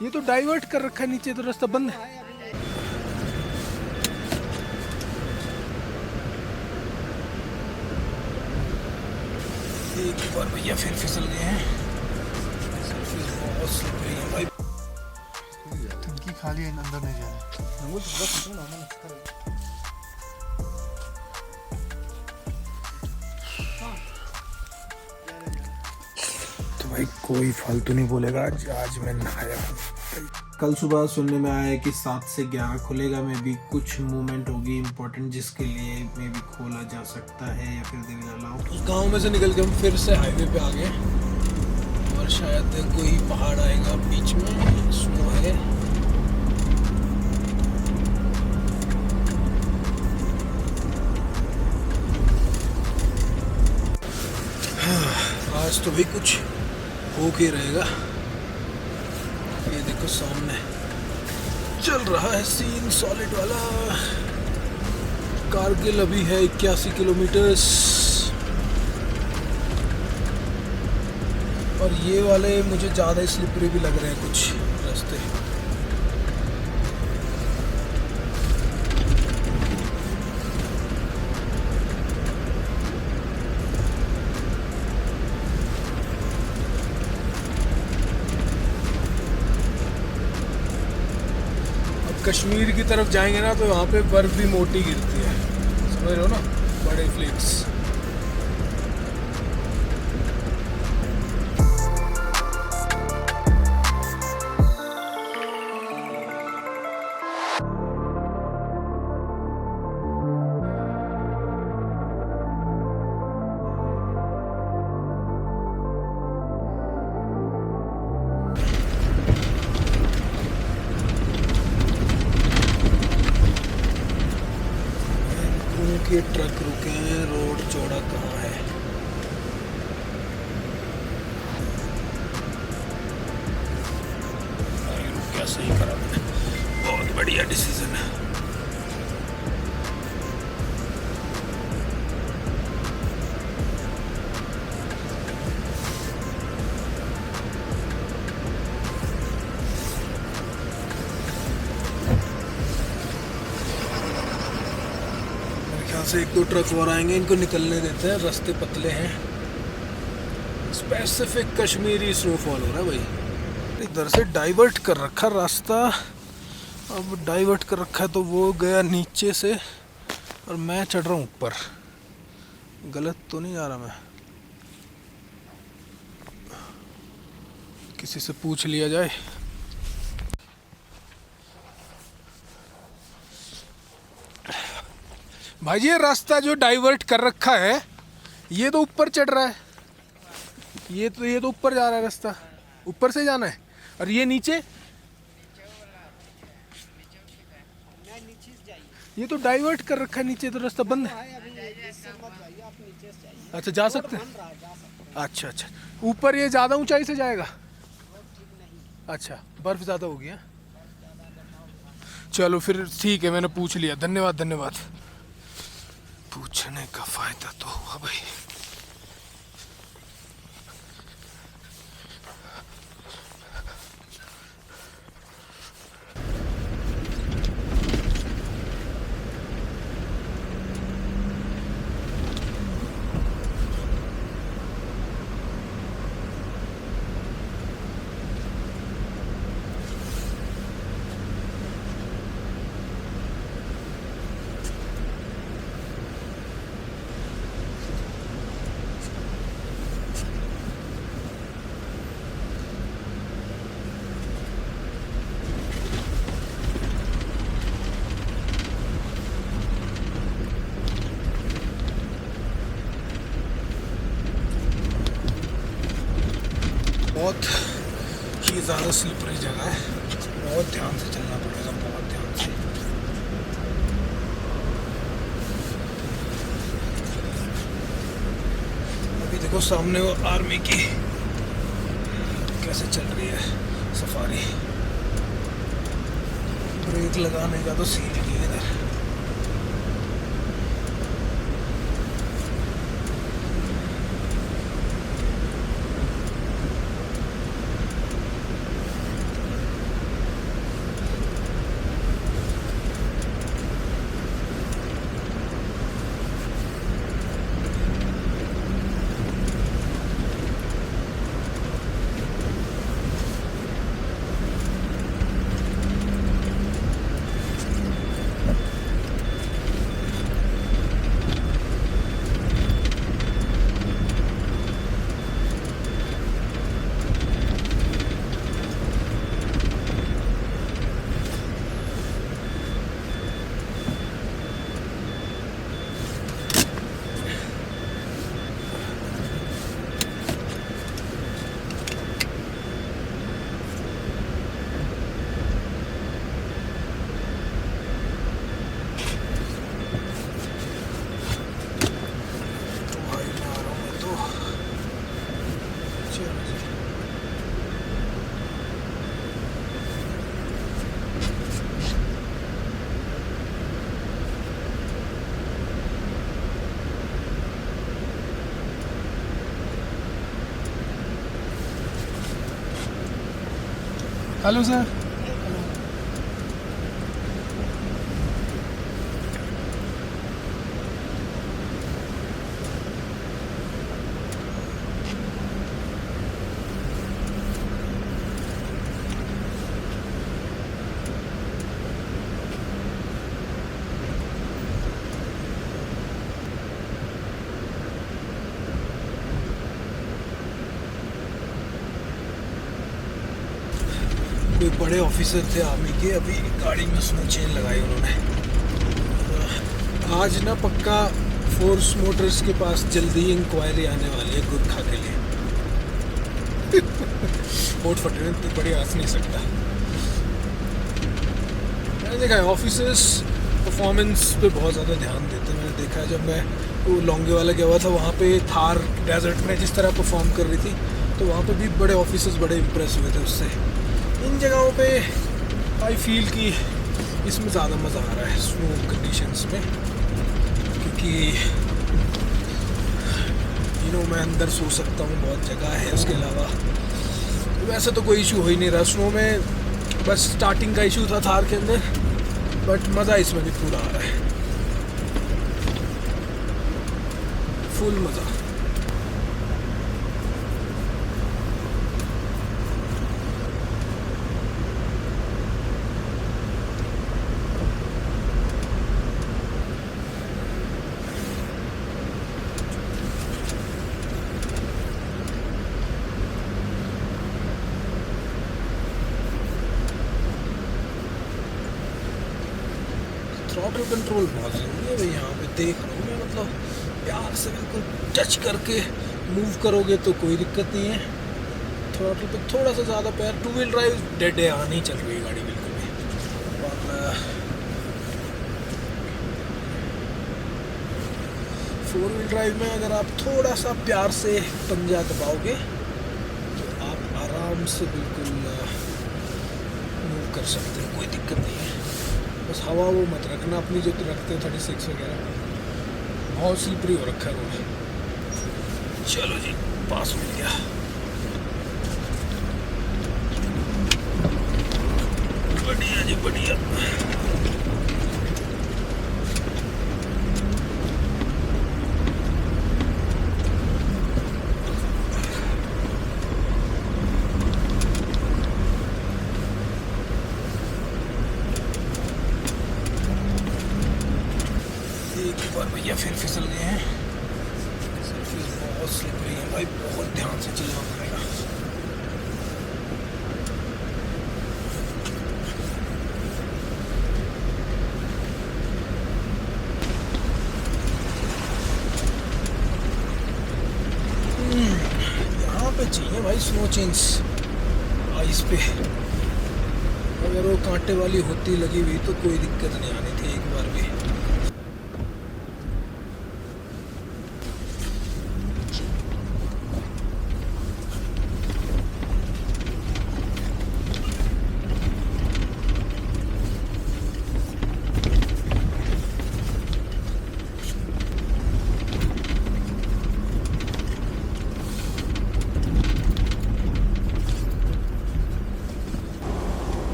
ये तो डाइवर्ट कर रखा है, नीचे तो रास्ता बंद है। एक बार भैया फिर फिसल गए हैं। बहुत स्लिपरी है भाई। टंकी खाली है, अंदर नहीं जाना। तो भाई कोई फालतू नहीं बोलेगा। आज मैं नहाया हूँ। कल सुबह सुनने में आया कि 7 से 11 खुलेगा। में भी कुछ मूवमेंट होगी इम्पोर्टेंट, जिसके लिए में भी खोला जा सकता है या फिर देवी अलाउ। उस गांव में से निकल के हम फिर से हाईवे पे आ गए और शायद कोई पहाड़ आएगा बीच में। स्नो है। आज तो भी कुछ हो के रहेगा। ये देखो सामने चल रहा है सीन सॉलिड वाला। कारगिल अभी है 81 किलोमीटर्स और ये वाले मुझे ज़्यादा स्लिपरी भी लग रहे हैं कुछ रास्ते। कश्मीर की तरफ जाएंगे ना तो वहाँ पे बर्फ़ भी मोटी गिरती है, समझ रहे हो ना, बड़े फ्लेक्स। ये ट्रक रुके हैं। रोड चौड़ा कहाँ है? क्या सही करा मैंने, बहुत बढ़िया डिसीजन है। से 1-2 ट्रक और आएंगे, इनको निकलने देते हैं, रास्ते पतले हैं। स्पेसिफिक कश्मीरी स्नोफॉल हो रहा है भाई। इधर से डाइवर्ट कर रखा रास्ता। अब डाइवर्ट कर रखा है तो वो गया नीचे से और मैं चढ़ रहा हूँ ऊपर। गलत तो नहीं जा रहा मैं? किसी से पूछ लिया जाए। भाई ये रास्ता जो डाइवर्ट कर रखा है ये तो ऊपर चढ़ रहा है। ये तो ऊपर जा रहा है रास्ता, ऊपर से जाना है। और ये नीचे, ये तो डाइवर्ट कर रखा है, नीचे तो रास्ता बंद है। अच्छा जा सकते हैं। अच्छा अच्छा, ऊपर ये ज़्यादा ऊंचाई से जाएगा। अच्छा बर्फ़ ज़्यादा होगी है। चलो फिर ठीक है, मैंने पूछ लिया। धन्यवाद धन्यवाद। पूछने का फायदा तो हुआ भाई। बहुत ही ज़्यादा स्लिपरी जगह है, बहुत ध्यान से चलना पड़ेगा, बहुत ध्यान से। अभी देखो सामने वो आर्मी की कैसे चल रही है सफारी। ब्रेक लगाने का तो सीन ही नहीं है इधर। Hello sir. कोई बड़े ऑफिसर थे आर्मी के, अभी गाड़ी में उसने चेन लगाई उन्होंने। आज ना पक्का फोर्स मोटर्स के पास जल्दी ही इंक्वायरी आने वाली है गुरखा के लिए। वोट फटे इतनी बड़ी हंस नहीं सकता। मैंने देखा है ऑफिसर्स परफॉर्मेंस पे बहुत ज़्यादा ध्यान देते हैं। मैंने देखा है जब मैं वो लॉन्गे वाला गया हुआ था, वहाँ पे थार डेजर्ट में जिस तरह परफॉर्म कर रही थी, तो वहाँ पे भी बड़े ऑफिसर्स बड़े इम्प्रेस हुए थे उससे। इन जगहों पे आई फील कि इसमें ज़्यादा मज़ा आ रहा है स्नो कंडीशंस में, क्योंकि मैं अंदर सो सकता हूँ, बहुत जगह है। उसके अलावा वैसे तो कोई इशू हो ही नहीं रहा स्नो में, बस स्टार्टिंग का इशू था थार के अंदर, बट मज़ा इसमें भी पूरा आ रहा है, फुल मज़ा। थ्रॉटल कंट्रोल बहुत ज़रूरी है भाई। यहाँ पे देख रहा हूँ मैं, मतलब प्यार से बिल्कुल टच करके मूव करोगे तो कोई दिक्कत नहीं है। थ्रॉटल पे थोड़ा सा ज़्यादा प्यार। 2 व्हील ड्राइव डेड है, नहीं चल रही है गाड़ी बिल्कुल भी। और 4 व्हील ड्राइव में अगर आप थोड़ा सा प्यार से पंजा दबाओगे तो आप आराम से बिल्कुल मूव कर सकते हैं, कोई दिक्कत नहीं है। बस हवा वो मत रखना अपनी जो रखते हैं 36 वगैरह, बहुत स्लिपरी हो रखा है रोड। चलो जी, पास मिल गया। बढ़िया जी बढ़िया। एक बार भैया फिर फिसल गए हैं। सरफेस बहुत स्लिपरी है भाई, बहुत ध्यान से चलना पड़ेगा। यहाँ पे चाहिए भाई स्नो चेंज आइस पे। अगर वो कांटे वाली होती लगी हुई तो कोई दिक्कत नहीं आनी थी एक बार भी।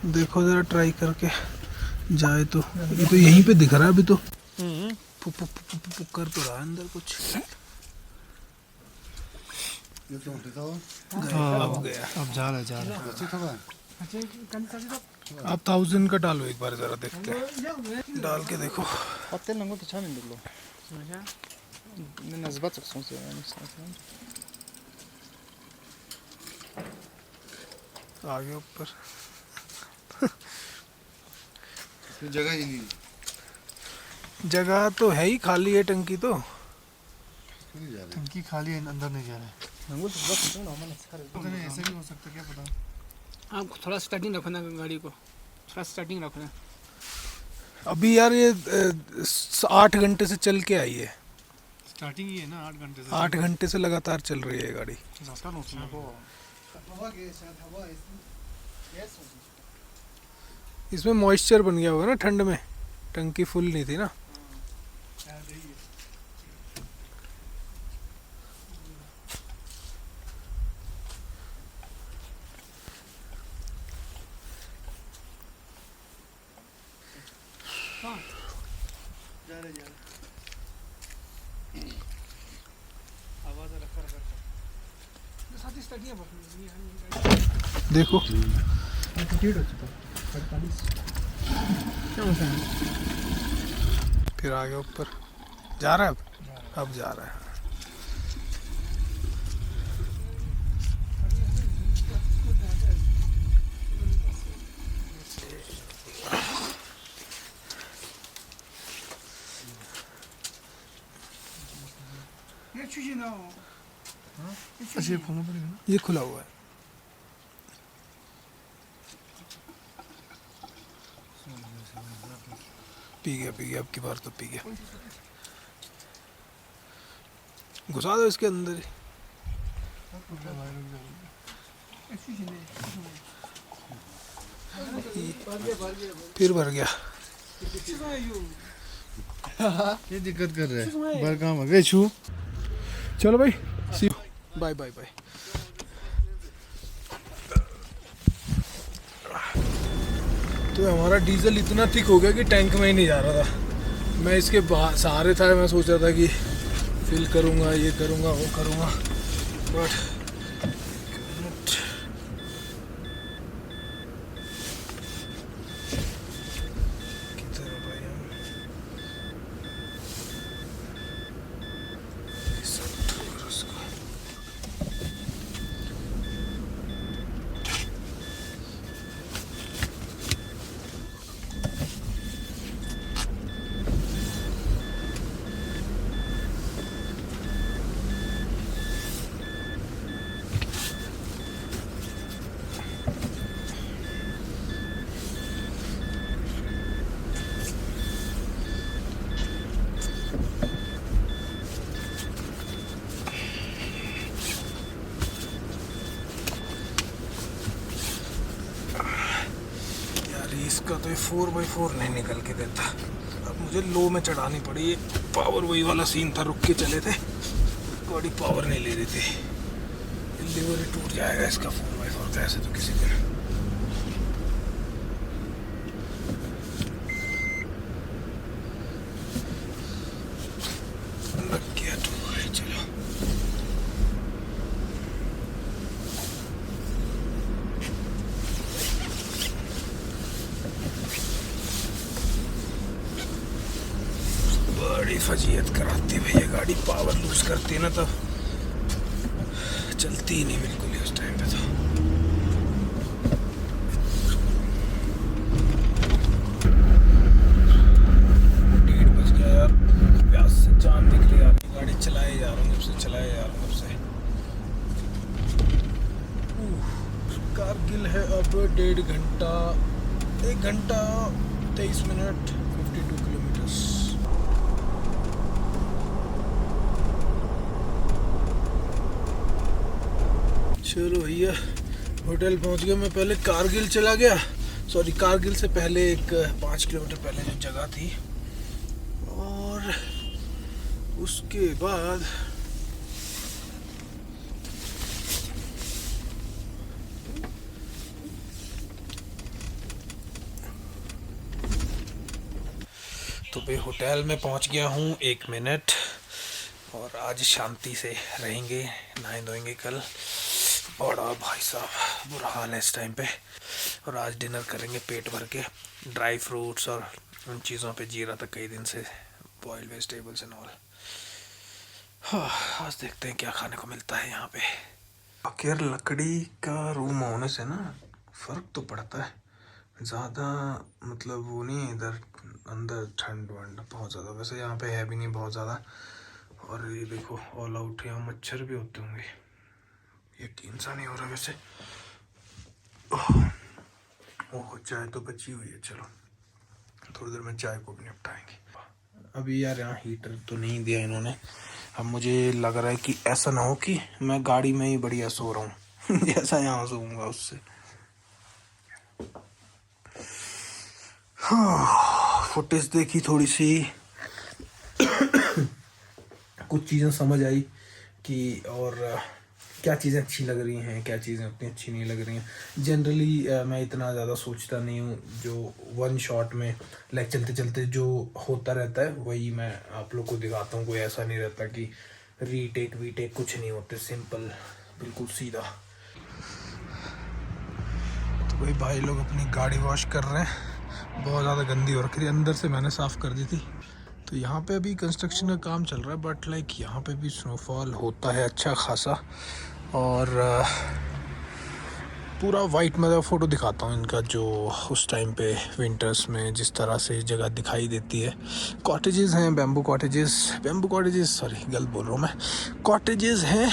देखो जरा ट्राई करके जाए तो। ये तो यहीं पे दिख रहा है अभी तो। पुक पुक पुक पुक पुक कर तो रहा है अंदर कुछ। अब गया, अब जा रहा है। अब 1000 का डालो एक बार, जरा देखते हैं, डाल के देखो। आगे ऊपर जगह ही नहीं, जगह तो है ही, खाली है टंकी तो। टंकी खाली है, अंदर नहीं जा रहा है। पता नहीं, ऐसा भी हो सकता है, क्या पता। आप थोड़ा स्टार्टिंग रखो ना गाड़ी को, थोड़ा स्टार्टिंग रखो ना। अभी यार ये 8 घंटे से चल के आई है। स्टार्टिंग ही है ना 8 घंटे से। 8 घंटे से लगातार चल रही है गाड़ी। इसमें मॉइस्चर बन गया होगा ना ठंड में, टंकी फुल नहीं थी ना। जा रहे आवाज रखा साथी स्टार्ट नहीं देखो एटीट्यूड हो चुका 48 क्या होता है फिर आगे ऊपर जा रहा है अब जा रहा है। ये चीज़ ना हो अच्छा ये खोलना पड़ेगा ना। ये खुला हुआ है। पी गया अब की बार तो पी गया। घुसा दो इसके अंदर ही। फिर भर गया। ये दिक्कत कर रहा है बार काम आ गए छू। चलो भाई सी बाय बाय बाय। तो हमारा डीजल इतना थिक हो गया कि टैंक में ही नहीं जा रहा था। मैं इसके सहारे था। मैं सोच रहा था कि फिल करूँगा, ये करूँगा, वो करूँगा, बट किधर है भाई हम? उसको इसका तो ये 4x4 नहीं निकल के देता। अब मुझे लो में चढ़ानी पड़ी। ये पावर वही वाला सीन था, रुक के चले थे, गाड़ी पावर नहीं ले रही थी। लीवर ही टूट जाएगा इसका 4x4 का ऐसे तो किसी दिन। लग गया तो चलो। बड़ी फजीयत कराती है भैया गाड़ी। पावर लूज करती है ना तो चलती ही नहीं बिल्कुल ही उस टाइम पे। तो 1:30 बज गया यार। प्यास से जान दिख रही है। गाड़ी चलाए जा रहा हूँ जब से, चलाए जा रहा हूँ जब से। कारगिल है अब 1.5 घंटा 1 घंटा 23 मिनट 52 किलोमीटर्स। चलो भैया होटल पहुंच गया। मैं पहले कारगिल चला गया। सॉरी, कारगिल से पहले एक 5 किलोमीटर पहले जो जगह थी, और उसके बाद तो भाई होटल में पहुंच गया हूँ 1 मिनट। और आज शांति से रहेंगे, नहाए धोएंगे कल। बड़ा भाई साहब बुरा हाल है इस टाइम पे। और आज डिनर करेंगे पेट भर के, ड्राई फ्रूट्स और उन चीज़ों पे जी रहा था कई दिन से, बॉइल्ड वेजिटेबल्स एंड ऑल। हाँ, आज देखते हैं क्या खाने को मिलता है यहाँ पे। आखिर लकड़ी का रूम होने से ना फ़र्क तो पड़ता है ज़्यादा। मतलब वो नहीं है इधर अंदर ठंड वंड बहुत ज़्यादा। वैसे यहाँ पे है भी नहीं बहुत ज़्यादा। और ये देखो ऑल आउट, यहाँ मच्छर भी होते होंगे, यकीन सा नहीं हो रहा वैसे। ओह चाय तो बची हुई है। चलो थोड़ी देर में चाय को भी निपटाएंगे। अभी यार यहाँ हीटर तो नहीं दिया इन्होंने। अब मुझे लग रहा है कि ऐसा ना हो कि मैं गाड़ी में ही बढ़िया सो रहा हूँ जैसा यहाँ सोऊंगा उससे। हाँ, फुटेज देखी थोड़ी सी कुछ चीज़ें समझ आई कि और क्या चीज़ें अच्छी लग रही हैं, क्या चीज़ें उतनी अच्छी नहीं लग रही हैं। जनरली मैं इतना ज़्यादा सोचता नहीं हूँ, जो वन शॉट में लाइक चलते चलते जो होता रहता है वही मैं आप लोग को दिखाता हूँ। कोई ऐसा नहीं रहता कि रीटेक वीटेक, कुछ नहीं होते, सिंपल बिल्कुल सीधा। तो वही भाई लोग अपनी गाड़ी वॉश कर रहे हैं, बहुत ज़्यादा गंदी हो रखी थी, अंदर से मैंने साफ़ कर दी थी। तो यहाँ पे अभी कंस्ट्रक्शन का काम चल रहा है, बट लाइक यहाँ पे भी स्नोफॉल होता है अच्छा खासा। और पूरा वाइट, मैं फ़ोटो दिखाता हूँ इनका, जो उस टाइम पे विंटर्स में जिस तरह से जगह दिखाई देती है। कॉटेजेस हैं, बैम्बू कॉटेजेस, सॉरी गलत बोल रहा हूँ मैं, कॉटेजेस हैं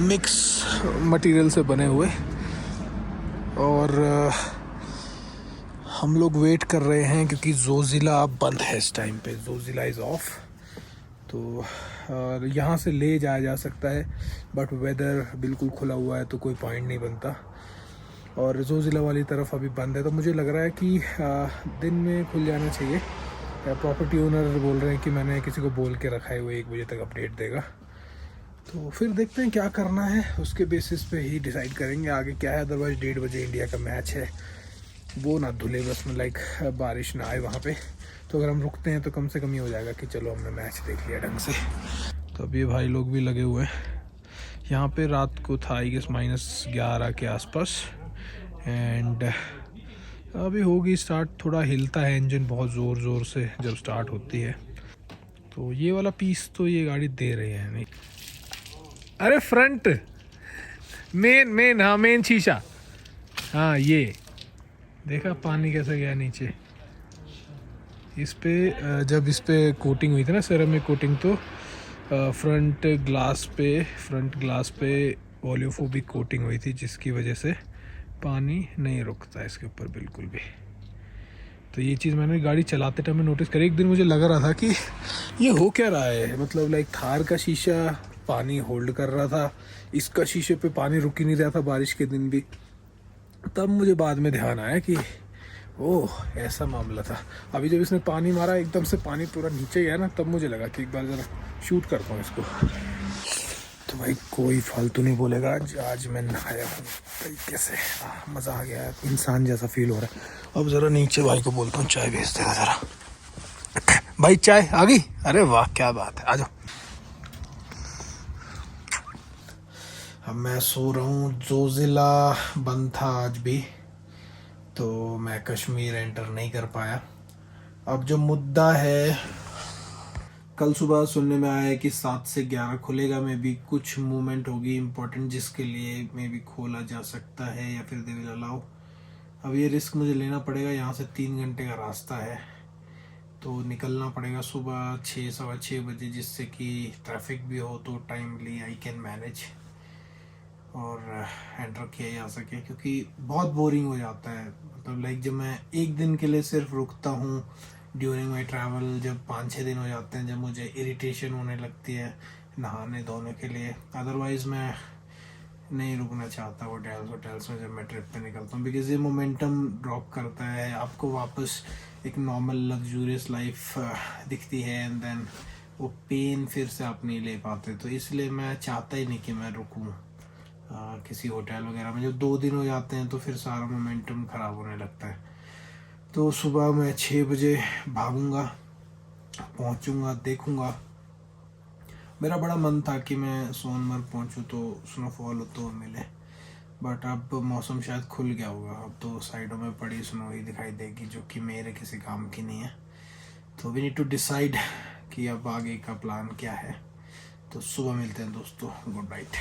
मिक्स मटेरियल से बने हुए। और हम लोग वेट कर रहे हैं क्योंकि ज़ोज़िला बंद है इस टाइम पे, ज़ोज़िला इज़ ऑफ। तो यहाँ से ले जाया जा सकता है, बट वेदर बिल्कुल खुला हुआ है तो कोई पॉइंट नहीं बनता। और ज़ोज़िला वाली तरफ अभी बंद है, तो मुझे लग रहा है कि दिन में खुल जाना चाहिए। प्रॉपर्टी ओनर बोल रहे हैं कि मैंने किसी को बोल के रखा है, वो 1 बजे तक अपडेट देगा। तो फिर देखते हैं क्या करना है, उसके बेसिस पे ही डिसाइड करेंगे आगे क्या है। अदरवाइज़ 1:30 बजे इंडिया का मैच है, वो ना धुले बस में, लाइक बारिश ना आए वहाँ पे। तो अगर हम रुकते हैं तो कम से कम ये हो जाएगा कि चलो हमने मैच देख लिया ढंग से। तो अभी भाई लोग भी लगे हुए हैं यहाँ पे। रात को था आई गेस -11 के आसपास, एंड अभी होगी स्टार्ट। थोड़ा हिलता है इंजन बहुत ज़ोर से जब स्टार्ट होती है। तो ये वाला पीस तो ये गाड़ी दे रही है नहीं। अरे फ्रंट मेन हाँ, मेन शीशा, हाँ ये देखा पानी कैसे गया नीचे। इस पे जब इस पे कोटिंग हुई थी ना, सेरामिक कोटिंग, तो फ्रंट ग्लास पे ओलियोफोबिक कोटिंग हुई थी, जिसकी वजह से पानी नहीं रुकता इसके ऊपर बिल्कुल भी। तो ये चीज़ मैंने गाड़ी चलाते टाइम में नोटिस करी। एक दिन मुझे लग रहा था कि ये हो क्या रहा है, मतलब लाइक थार का शीशा पानी होल्ड कर रहा था, इसका शीशे पे पानी रुक ही नहीं रहा था बारिश के दिन भी। तब मुझे बाद में ध्यान आया कि ओह ऐसा मामला था। अभी जब इसने पानी मारा एकदम से पानी पूरा नीचे गया ना, तब मुझे लगा कि एक बार ज़रा शूट करता हूँ इसको। तो भाई कोई फालतू नहीं बोलेगा, आज मैं नहाया हूँ तरीके से, मज़ा आ गया, इंसान जैसा फील हो रहा है। अब ज़रा नीचे भाई को बोलता हूँ चाय भेज देगा ज़रा। भाई चाय आ गई? अरे वाह क्या बात है, आ जाओ। अब मैं सो रहा हूँ। ज़ोज़िला बंद था आज भी, तो मैं कश्मीर एंटर नहीं कर पाया। अब जो मुद्दा है, कल सुबह सुनने में आया है कि 7 से 11 खुलेगा। में भी कुछ मूवमेंट होगी इम्पोर्टेंट, जिसके लिए में भी खोला जा सकता है या फिर दे विल अलाउ। अब ये रिस्क मुझे लेना पड़ेगा। यहाँ से 3 घंटे का रास्ता है, तो निकलना पड़ेगा सुबह 6 सवा 6 बजे, जिससे कि ट्रैफिक भी हो तो टाइमली आई कैन मैनेज और एंटर किया जा सके। क्योंकि बहुत बोरिंग हो जाता है, मतलब लाइक जब मैं एक दिन के लिए सिर्फ रुकता हूँ ड्यूरिंग माई ट्रैवल, जब 5-6 दिन हो जाते हैं, जब मुझे इरिटेशन होने लगती है नहाने धोने के लिए। अदरवाइज़ मैं नहीं रुकना चाहता होटल्स में जब मैं ट्रिप पे निकलता हूँ, बिकॉज ये मोमेंटम ड्रॉप करता है, आपको वापस एक नॉर्मल लग्जूरियस लाइफ दिखती है, एंड देन वो पेन फिर से आप नहीं ले पाते। तो इसलिए मैं चाहता ही नहीं कि मैं रुकूँ किसी होटल वगैरह में। जब 2 दिन हो जाते हैं तो फिर सारा मोमेंटम ख़राब होने लगता है। तो सुबह मैं 6 बजे भागूंगा, पहुंचूंगा, देखूंगा। मेरा बड़ा मन था कि मैं सोनमर्ग पहुंचूं तो स्नोफॉल तो मिले, बट अब मौसम शायद खुल गया होगा। अब तो साइडों में पड़ी स्नो ही दिखाई देगी, जो कि मेरे किसी काम की नहीं है। तो वी नीड टू डिसाइड कि अब आगे का प्लान क्या है। तो सुबह मिलते हैं दोस्तों, गुड नाइट।